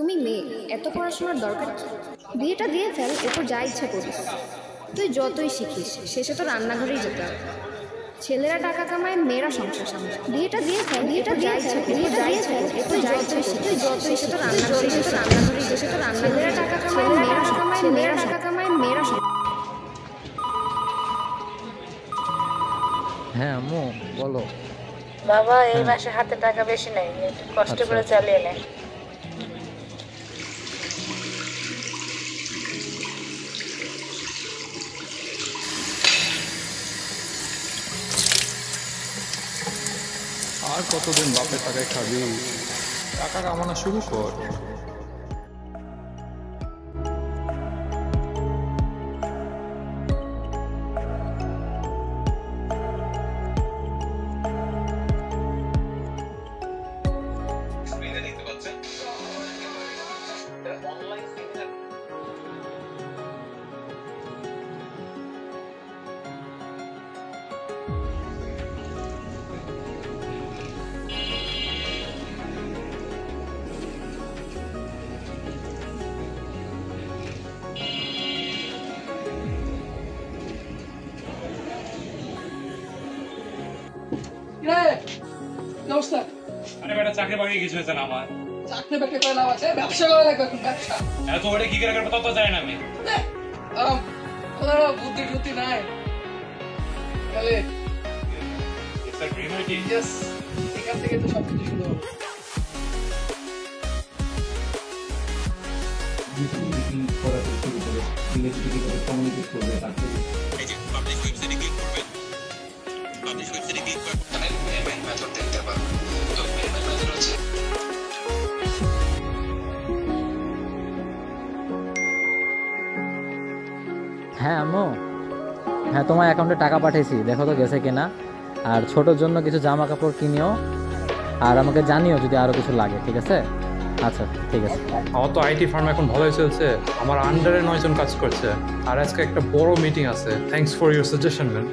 তুমি মেয়ে, এত পড়াশোনার দরকার কি? বিয়েটা দিয়ে ফেল, এরপর যা ইচ্ছা করিস। তুই যতই শিখিস শেষে তো রান্নাঘরেই যেতে হবে। ছেলেরা টাকা কামায়, মেয়েরা সংসার সামলায়। বিয়েটা দিয়ে ফেল, বিয়েটা যা ইচ্ছা করিস, যা ইচ্ছা করিস, এরপর যতই শিখিস, যতই সে তো রান্নাঘরেই যেতে রান্নাঘরেই শেষে তো ছেলেরা টাকা কামায়, মেয়েরা কামায়, মেয়েরা টাকা কামায়, মেয়েরা। হ্যাঁ আম্মু বলো। বাবা এই মাসে হাতে টাকা বেশি নাই, একটু কষ্ট করে চালিয়ে নে। আর কতদিন বাপের টাকায় খাবি? টাকা কামানো শুরু কর। আরে বেটা চাকরি বাকরি কিছু হয়েছে না আমার। চাকরি বাকরি করে লাভ আছে, ব্যবসা করা লাগবে এখন, ব্যবসা। এত ওটা কি করে করবো তত জানি না আমি। ওনারা বুদ্ধি টুদ্ধি নাই। তাহলে এখান থেকে তো সব কিছু শুরু হবে। হ্যাঁ আম্মু, হ্যাঁ তোমার অ্যাকাউন্টে টাকা পাঠিয়েছি, দেখো তো গেছে কিনা। আর ছোটোর জন্য কিছু জামা কাপড় কিনিও, আর আমাকে জানিও যদি আরও কিছু লাগে, ঠিক আছে? আচ্ছা ঠিক আছে। আমার তো আইটি ফার্ম এখন ভালোই চলছে, আমার আন্ডারে 9 জন কাজ করছে। আর আজকে একটা বড় মিটিং আছে। Thanks for your suggestion man.